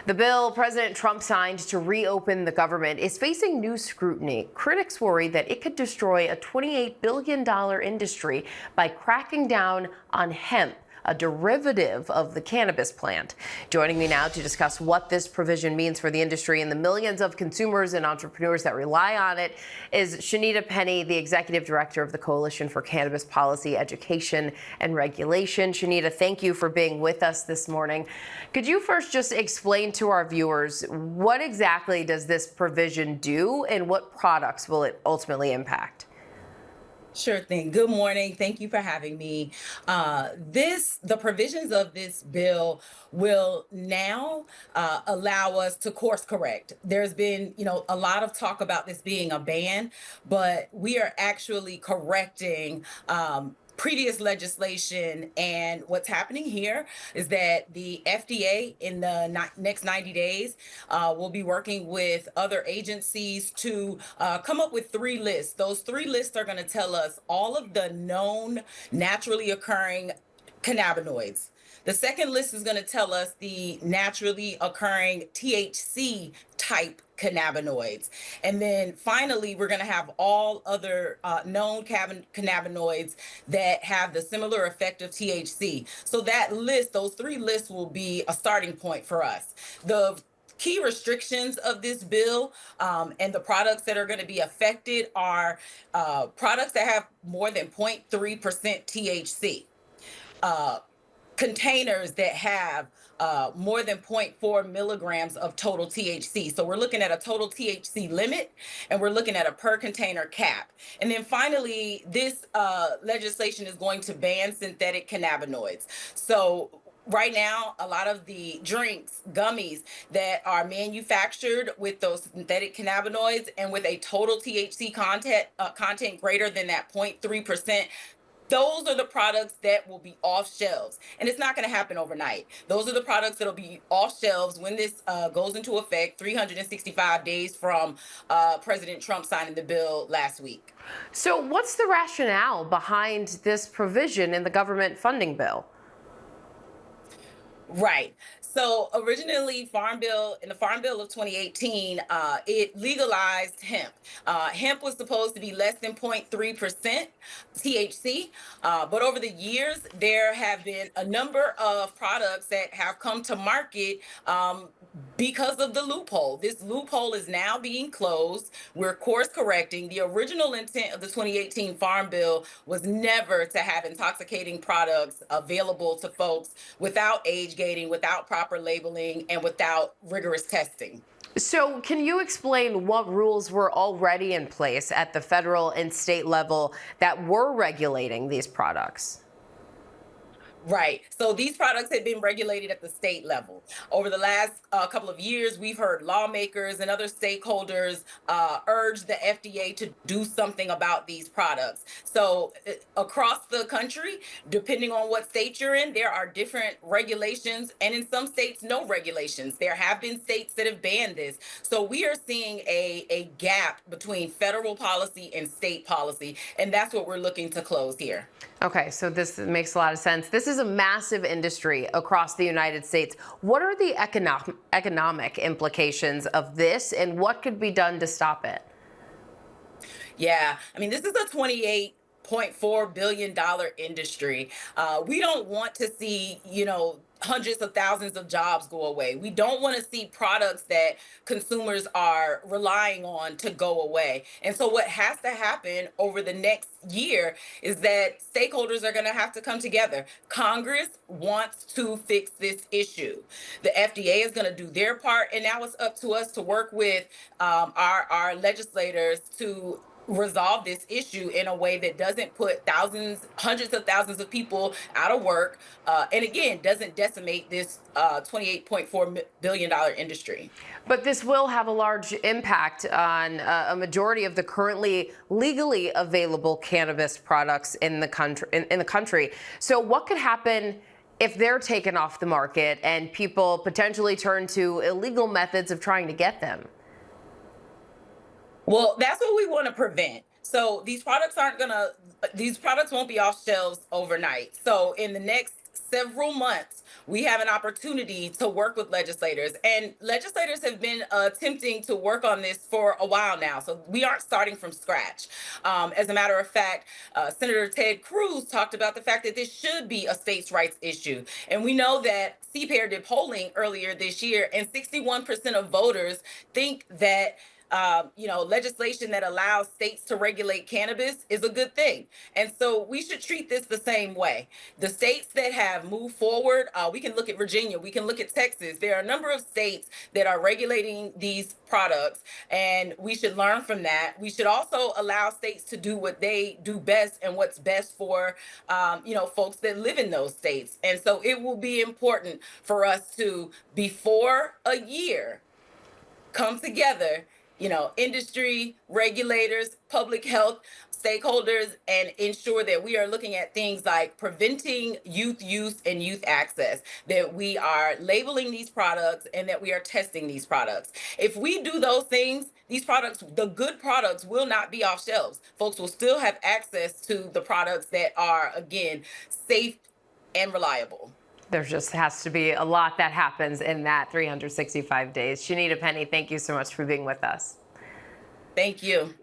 The bill President Trump signed to reopen the government is facing new scrutiny. Critics worry that it could destroy a $28 billion industry by cracking down on hemp, a derivative of the cannabis plant. Joining me now to discuss what this provision means for the industry and the millions of consumers and entrepreneurs that rely on it is Shanita Penny, the executive director of the Coalition for Cannabis Policy, Education and Regulation. Shanita, thank you for being with us this morning. Could you first just explain to our viewers what exactly does this provision do and what products will it ultimately impact? Sure thing. Good morning. Thank you for having me. The provisions of this bill will now allow us to course correct. There's been, a lot of talk about this being a ban, but we are actually correcting previous legislation. And what's happening here is that the FDA in the next 90 days will be working with other agencies to come up with 3 lists. Those 3 lists are going to tell us all of the known naturally occurring cannabinoids. The second list is going to tell us the naturally occurring THC type cannabinoids. And then finally, we're going to have all other known cannabinoids that have the similar effect of THC. So that list, those 3 lists will be a starting point for us. The key restrictions of this bill and the products that are going to be affected are products that have more than 0.3% THC. Containers that have more than 0.4 milligrams of total THC. So we're looking at a total THC limit and we're looking at a per container cap. And then finally, this legislation is going to ban synthetic cannabinoids. So right now, a lot of the drinks, gummies that are manufactured with those synthetic cannabinoids and with a total THC content greater than that 0.3%, those are the products that will be off shelves. And it's not going to happen overnight. Those are the products that will be off shelves when this goes into effect 365 days from President Trump signing the bill last week. So what's the rationale behind this provision in the government funding bill? Right. So originally, in the Farm Bill of 2018, it legalized hemp. Hemp was supposed to be less than 0.3% THC, but over the years, there have been a number of products that have come to market because of the loophole. This loophole is now being closed. We're course correcting. The original intent of the 2018 Farm Bill was never to have intoxicating products available to folks without age gating, without proper labeling, and without rigorous testing. So can you explain what rules were already in place at the federal and state level that were regulating these products? Right. So these products had been regulated at the state level. Over the last couple of years, we've heard lawmakers and other stakeholders urge the FDA to do something about these products. So across the country, depending on what state you're in, there are different regulations, and in some states, no regulations. There have been states that have banned this. So we are seeing a gap between federal policy and state policy, and that's what we're looking to close here. Okay, so this makes a lot of sense. This is a massive industry across the United States. What are the economic implications of this, and what could be done to stop it? Yeah, I mean, this is a $28.4 billion industry. We don't want to see, hundreds of thousands of jobs go away. We don't want to see products that consumers are relying on to go away. And so what has to happen over the next year is that stakeholders are going to have to come together. Congress wants to fix this issue. The FDA is going to do their part, and now it's up to us to work with our legislators to resolve this issue in a way that doesn't put hundreds of thousands of people out of work, and again, doesn't decimate this $28.4 billion industry. But this will have a large impact on a majority of the currently legally available cannabis products in the country. So what could happen if they're taken off the market and people potentially turn to illegal methods of trying to get them? Well, that's what we want to prevent. So these products won't be off shelves overnight. So in the next several months, we have an opportunity to work with legislators. And legislators have been attempting to work on this for a while now. So we aren't starting from scratch. As a matter of fact, Senator Ted Cruz talked about the fact that this should be a states' rights issue. And we know that CPAIR did polling earlier this year, and 61% of voters think that legislation that allows states to regulate cannabis is a good thing. And so we should treat this the same way. The states that have moved forward, we can look at Virginia, we can look at Texas. There are a number of states that are regulating these products, and we should learn from that. We should also allow states to do what they do best and what's best for, folks that live in those states. And so it will be important for us to, before a year, come together, industry, regulators, public health stakeholders, and ensure that we are looking at things like preventing youth use and youth access, that we are labeling these products, and that we are testing these products. If we do those things, these products, the good products, will not be off shelves. Folks will still have access to the products that are, again, safe and reliable. There just has to be a lot that happens in that 365 days. Shanita Penny, thank you so much for being with us. Thank you.